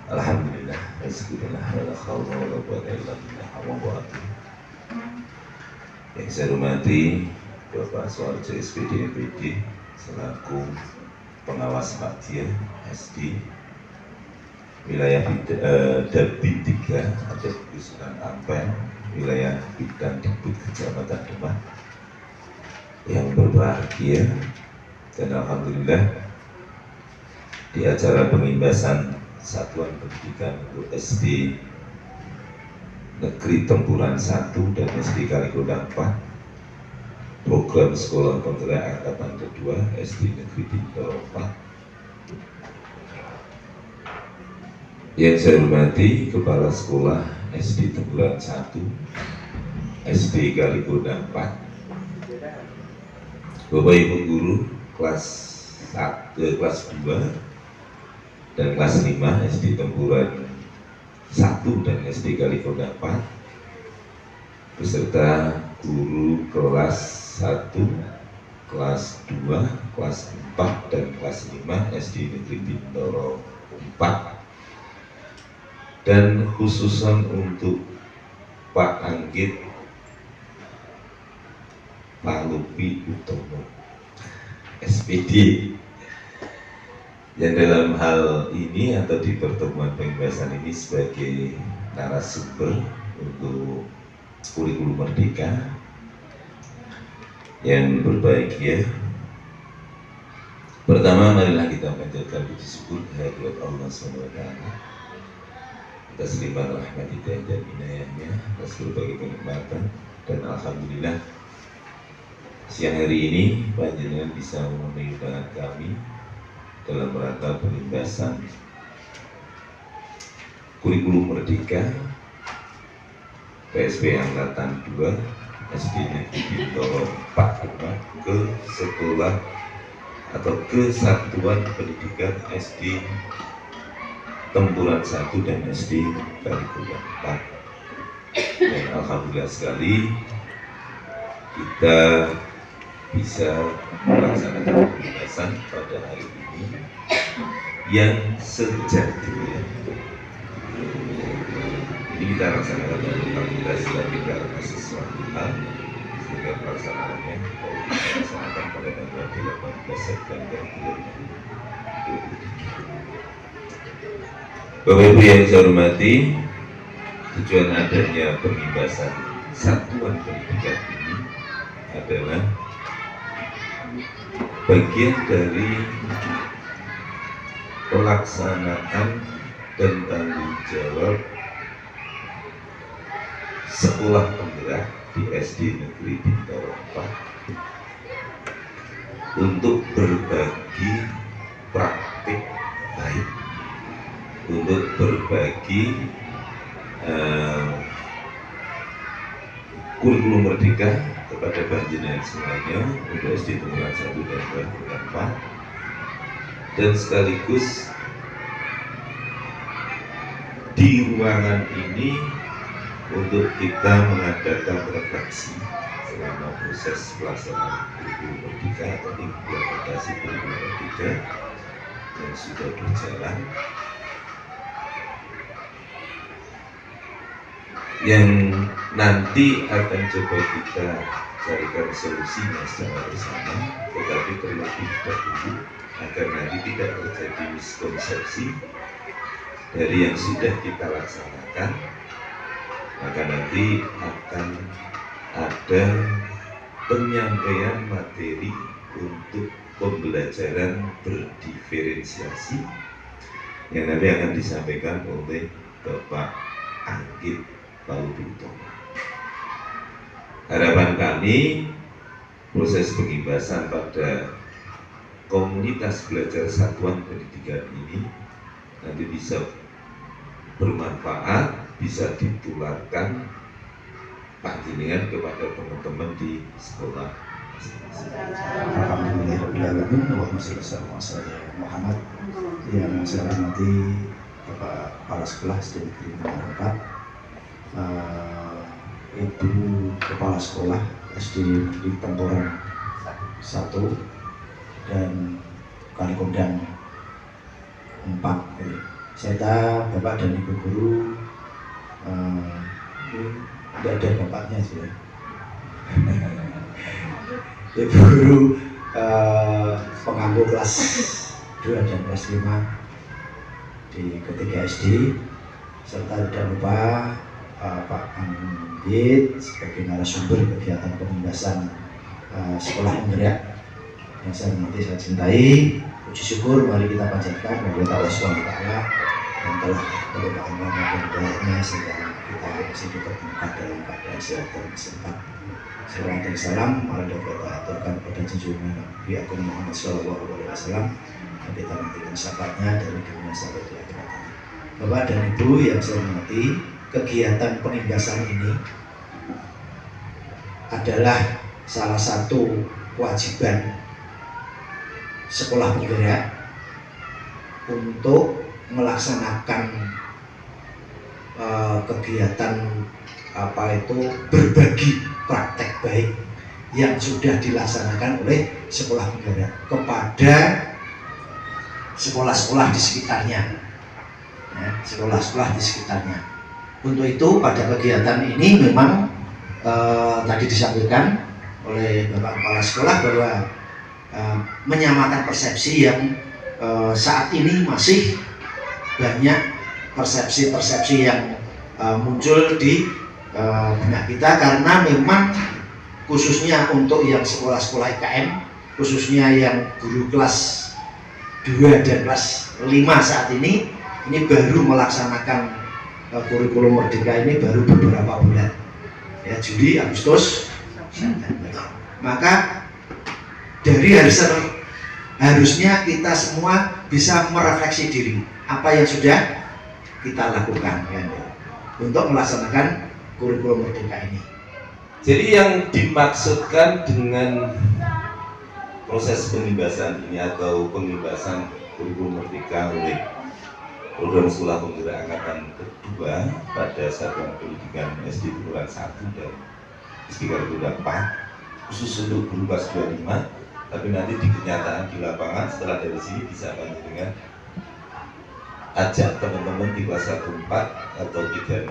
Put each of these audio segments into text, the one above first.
Alhamdulillah, Bismillah, wala khawla wala quwwata illa billah, wa yang saya hormati Bapak Suwarjo SPD MPD selaku pengawas Madya SD wilayah Dabin 3 atau Gusuran Ampel wilayah Bidang Dikbud Kecamatan Demak yang berbahagia, dan alhamdulillah di acara pengimbasan Satuan Pendidikan untuk SD Negeri Tempuran 1 dan SD Kalikodang 4, program Sekolah Penggerak Angkatan Kedua SD Negeri Bintoro 4. Yang saya hormati Kepala Sekolah SD Tempuran 1, SD Kalikodang 4, Bapak Ibu Guru kelas 2 dan kelas 5 SD Tempuran 1 dan SD Kalikodang 4 beserta guru kelas 1, kelas 2, kelas 4 dan kelas 5 SD Negeri Bintoro 4, dan khususan untuk Pak Anggit Palupi Utomo SPD yang dalam hal ini atau di pertemuan pembahasan ini sebagai narasumber untuk kurikulum merdeka. Yang berbahagia, pertama marilah kita panjatkan puji syukur kehadirat Allah SWT atas limpahan rahmat hidayah dan inayahnya, atas berbagai kenikmatan, dan alhamdulillah siang hari ini panjenengan bisa memenuhi undangan kami dalam rangka pengimbasan kurikulum merdeka PSP Angkatan 2 SD Negeri Bintoro 4 ke sekolah atau ke Satuan Pendidikan SD Tempuran 1 dan SD Kalikodang 4. Dan alhamdulillah sekali kita bisa melaksanakan pembahasan pada hari ini yang sejatinya ini kita laksanakan dengan alhamdulillah, dan tidak ada sesuatu hal sehingga pelaksanaannya kalau kita laksanakan pada tanggal 18 September 2023. Bapak Ibu yang saya hormati, tujuan adanya pengimbasan Satuan Pendidikan ini adalah bagian dari pelaksanaan dan tanggung jawab sekolah penggerak di SD Negeri Bintoro 4 untuk berbagi praktik baik, untuk berbagi kurikulum merdeka kepada panjenengan semuanya untuk SD Tempuran 1 dan Kalikodang 4, dan sekaligus di ruangan ini untuk kita mengadakan refleksi selama proses pelaksanaan kurikulum merdeka atau implementasi kurikulum merdeka yang sudah berjalan, yang nanti akan coba kita carikan solusinya secara bersama, tetapi terlebih dahulu agar nanti tidak terjadi miskonsepsi dari yang sudah kita laksanakan, maka nanti akan ada penyampaian materi untuk pembelajaran berdiferensiasi yang nanti akan disampaikan oleh Bapak Anggit Palupi Utomo. Harapan kami proses pengimbasan pada komunitas belajar Satuan Pendidikan ini nanti bisa bermanfaat, bisa ditularkan panjenengan kepada teman-teman di sekolah. Alhamdulillahirrahmanirrahim. Allahumma sholli ala sayyidina Muhammad. Yang saya hormati Bapak Kepala Sekolah SD Negeri Bintoro 4, Ibu Kepala Sekolah SD Negeri Tempuran 1 dan Kalikodang 4, serta Bapak dan Ibu guru, tidak ada bapaknya sih ya. Ibu guru penganggu kelas 2 dan kelas 5 di ketiga SD, serta tidak lupa Pak Anggit sebagai narasumber kegiatan pembebasan sekolah penggerak yang saya hormati, saya cintai. Puji syukur mari kita panjatkan kepada Allah SWT yang telah melimpahkan rahmat dan hidayahnya sehingga kita masih dipertemukan dalam keadaan sehat dan kesempat. Salawat dan salam mari kita aturkan pada junjungan Nabi Agung Muhammad SAW yang kita nantikan syafaatnya dari dunia sampai di akhirat. Bapak dan Ibu yang saya hormati, kegiatan pengindasan ini adalah salah satu kewajiban sekolah penggerak untuk melaksanakan kegiatan berbagi praktek baik yang sudah dilaksanakan oleh sekolah penggerak kepada sekolah-sekolah di sekitarnya, ya, sekolah-sekolah di sekitarnya. Untuk itu pada kegiatan ini memang tadi disampaikan oleh Bapak Kepala Sekolah bahwa menyamakan persepsi yang saat ini masih banyak persepsi-persepsi yang muncul di benak kita, karena memang khususnya untuk yang sekolah-sekolah IKM, khususnya yang guru kelas 2 dan kelas 5 saat ini baru melaksanakan kurikulum Merdeka ini baru beberapa bulan, ya, Juli, Agustus, September. Maka dari harusnya kita semua bisa merefleksi diri apa yang sudah kita lakukan, ya, untuk melaksanakan kurikulum Merdeka ini. Jadi yang dimaksudkan dengan proses pembebasan ini atau pembebasan kurikulum Merdeka oleh program sekolah penggerak angkatan kedua pada satuan pendidikan SD Bukuran 1 dan SD Bukuran 4 khusus untuk guru kelas 25, tapi nanti di kenyataan di lapangan setelah dari sini bisa dengan ajak teman-teman di kelas 14 atau 36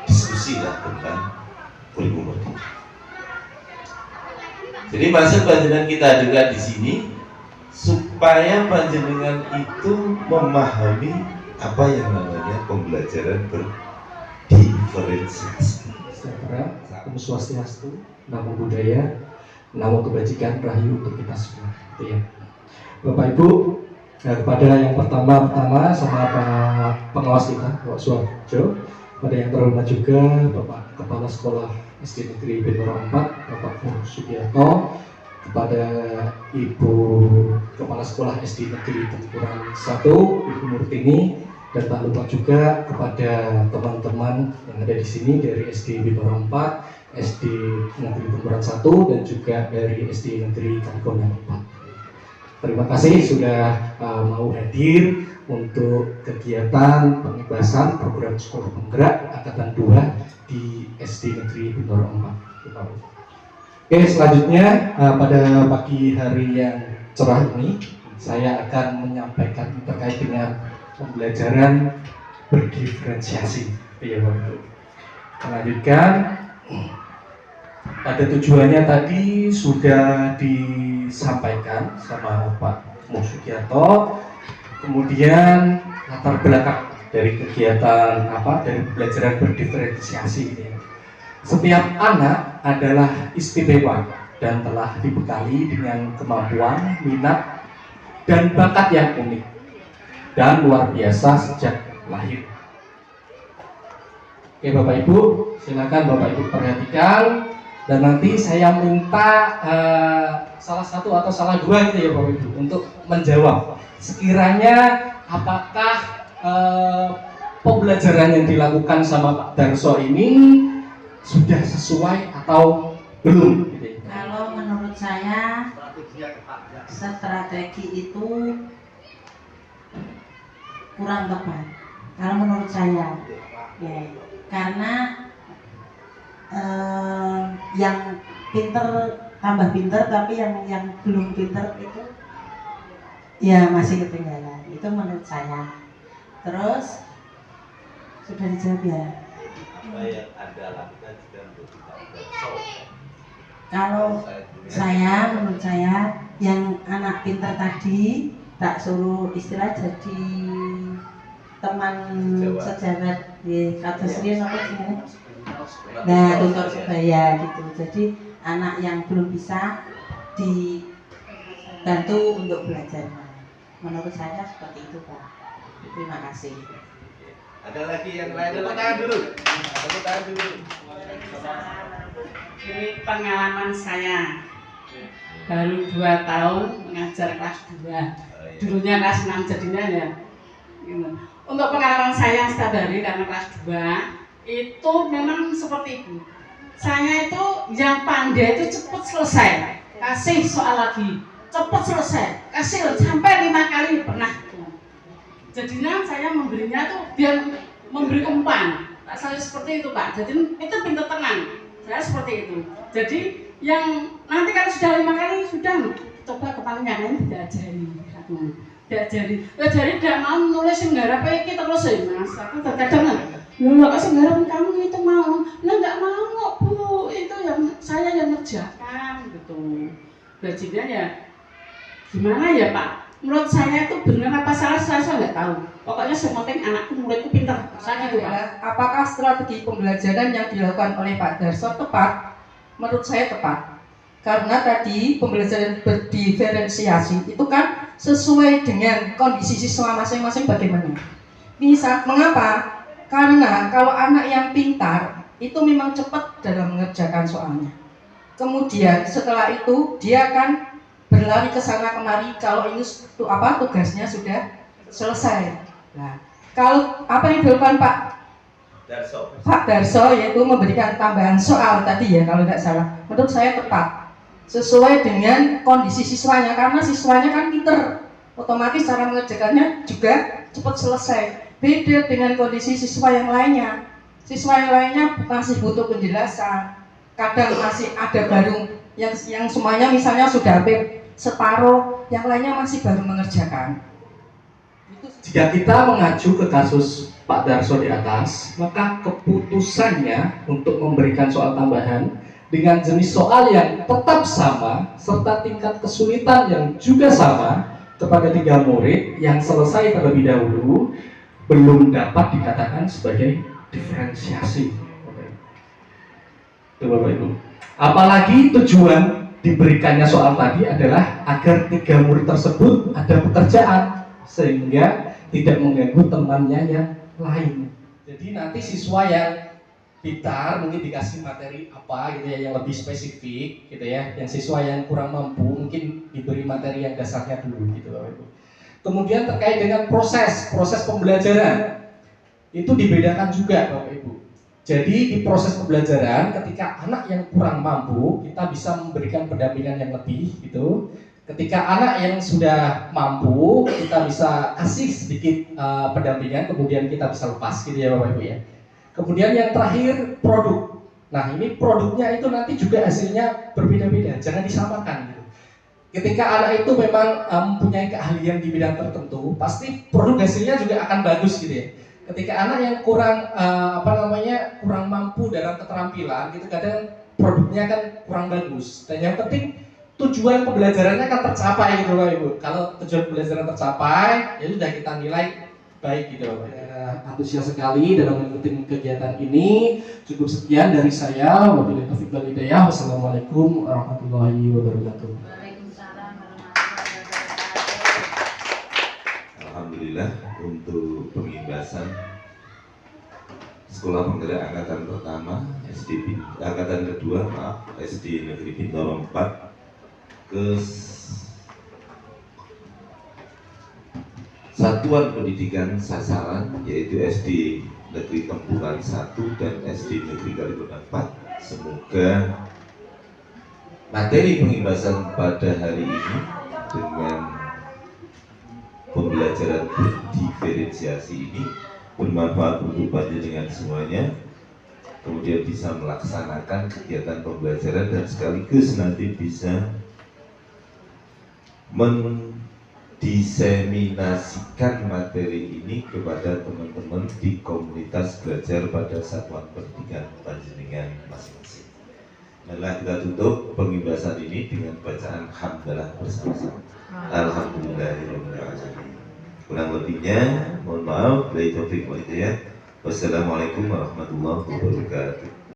diskusi lah tentang kurikulum Merdeka. Jadi maksud panjenengan kita juga di sini supaya panjenengan itu memahami apa yang namanya pembelajaran berdiferensiasi. Sejahtera, Om Swastiastu, Namo Buddhaya, Namo Kebajikan, Rahayu untuk kita semua. Ya. Bapak Ibu, kepada yang pertama sama Pak pengawas kita, Pak Suwarjo, pada yang terhormat juga Bapak Kepala Sekolah SD Negeri Bintoro 4, Bapak Pur Sugiarto, kepada Ibu Kepala Sekolah SD Negeri Bintoro 1, Ibu Murtini, dan tak lupa juga kepada teman-teman yang ada di sini dari SD Bintoro 4, SD Negeri Bintoro 1, dan juga dari SD Negeri Kalikondan 4. Terima kasih sudah mau hadir untuk kegiatan pengibasan program sekolah penggerak angkatan 2 di SD Negeri Bintoro 4. Oke, selanjutnya pada pagi hari yang cerah ini saya akan menyampaikan terkait dengan pembelajaran berdiferensiasi. Ya, melanjutkan pada tujuannya tadi sudah disampaikan sama Pak Sugiarto. Kemudian latar belakang dari kegiatan dari pembelajaran berdiferensiasi ini. Setiap anak adalah istimewa dan telah dibekali dengan kemampuan, minat, dan bakat yang unik dan luar biasa sejak lahir. Oke Bapak Ibu, silakan Bapak Ibu perhatikan, dan nanti saya minta salah satu atau salah dua gitu ya Bapak Ibu untuk menjawab sekiranya apakah pembelajaran yang dilakukan sama Pak Darso ini sudah sesuai atau belum gitu. Kalau menurut saya strategi itu kurang tepat. Kalau menurut saya, ya, karena yang pinter tambah pinter, tapi yang belum pinter itu ya masih ketinggalan. Itu menurut saya. Terus sudah dijawab ya. Apa yang Anda lakukan jika menjadi Pak Darso? Kalau menurut saya yang anak pintar tadi tak suruh istilah jadi teman sejawat di kata serius apa sih? Nah, tutor sebaya gitu. Jadi anak yang belum bisa dibantu untuk belajar. Menurut saya seperti itu, Pak. Terima kasih. Ada lagi yang lain? Tepuk tangan dulu. Tepuk tangan dulu. Ini pengalaman saya baru 2 tahun mengajar kelas 2, dulunya kelas 6 jadinya ya gitu. Untuk pengalaman saya setiap hari karena kelas 2 itu memang seperti itu. Saya itu yang pandai itu cepat selesai, kasih soal lagi cepat selesai, kasih sampai 5 kali pernah itu. Jadinya saya memberinya tuh biar memberi umpan. Saya seperti itu, Pak. Jadi itu pintar tenang. Saya seperti itu. Jadi yang nanti kalau sudah 5 kali sudah coba kepalanya ini diajari. Diajari tidak mau nulis nggarap kita terus ya Mas. Aku kadang kok senggarap kamu itu mau. Lah enggak mau kok Bu. Itu yang saya yang ngerjakan gitu. Jadinya ya gimana ya Pak? Menurut saya itu benar apa salah saya nggak tahu. Pokoknya sementing anakku muridku pintar. Saya gitu Pak. Apakah strategi pembelajaran yang dilakukan oleh Pak Darso tepat? Menurut saya tepat. Karena tadi pembelajaran berdiferensiasi itu kan sesuai dengan kondisi siswa masing-masing bagaimana. Misal, mengapa? Karena kalau anak yang pintar itu memang cepat dalam mengerjakan soalnya. Kemudian setelah itu dia akan berlari ke sana kemari kalau ini tugasnya sudah selesai. Nah, kalau apa yang dilakukan Pak Darso yaitu memberikan tambahan soal tadi ya kalau tidak salah, menurut saya tepat sesuai dengan kondisi siswanya karena siswanya kan pinter, otomatis cara mengerjakannya juga cepat selesai. Beda dengan kondisi siswa yang lainnya. Siswa yang lainnya masih butuh penjelasan, kadang masih ada baru yang semuanya misalnya sudah hampir separuh, yang lainnya masih baru mengerjakan. Jika kita mengacu ke kasus Pak Darso di atas, maka keputusannya untuk memberikan soal tambahan dengan jenis soal yang tetap sama serta tingkat kesulitan yang juga sama kepada 3 murid yang selesai terlebih dahulu belum dapat dikatakan sebagai diferensiasi. Itu Bapak Ibu. Apalagi tujuan diberikannya soal tadi adalah agar 3 murid tersebut ada pekerjaan sehingga tidak mengganggu temannya yang lain. Jadi nanti siswa yang pintar mungkin dikasih materi apa gitu ya yang lebih spesifik gitu ya. Yang siswa yang kurang mampu mungkin diberi materi yang dasarnya dulu gitu Bapak Ibu. Kemudian terkait dengan proses pembelajaran itu dibedakan juga Bapak Ibu. Jadi di proses pembelajaran ketika anak yang kurang mampu kita bisa memberikan pendampingan yang lebih gitu. Ketika anak yang sudah mampu kita bisa kasih sedikit pendampingan kemudian kita bisa lepas gitu ya Bapak Ibu ya. Kemudian yang terakhir produk. Nah ini produknya itu nanti juga hasilnya berbeda-beda, jangan disamakan gitu. Ketika anak itu memang mempunyai keahlian di bidang tertentu, pasti produk hasilnya juga akan bagus gitu ya. Ketika anak yang kurang kurang mampu dalam keterampilan gitu kadang produknya kan kurang bagus. Dan yang penting tujuan pembelajarannya akan tercapai gitu Bapak Ibu. Kalau tujuan pembelajaran tercapai, ya sudah kita nilai baik gitu Bapak. Antusias sekali dalam mengikuti kegiatan ini. Cukup sekian dari saya. Wabillahi taufiq wal hidayah. Wassalamualaikum warahmatullahi wabarakatuh. Waalaikumsalam warahmatullahi wabarakatuh. Alhamdulillah untuk pengimbasan Sekolah Penggerak Angkatan Pertama Angkatan Kedua SD Negeri Bintoro 4 ke Satuan Pendidikan Sasaran yaitu SD Negeri Tempuran 1 dan SD Negeri Kalimantan 4. Semoga materi pengimbasan pada hari ini dengan pembelajaran berdiferensiasi ini bermanfaat untuk panjenengan semuanya, kemudian bisa melaksanakan kegiatan pembelajaran dan sekaligus nanti bisa diseminasikan materi ini kepada teman-teman di komunitas belajar pada satuan pendidikan panjenengan masing-masing. Marilah kita tutup pengimbasan ini dengan bacaan hamdalah bersama-sama. Alhamdulillahirabbil alamin. Kurang lebihnya mohon maaf. Wassalamualaikum warahmatullahi wabarakatuh.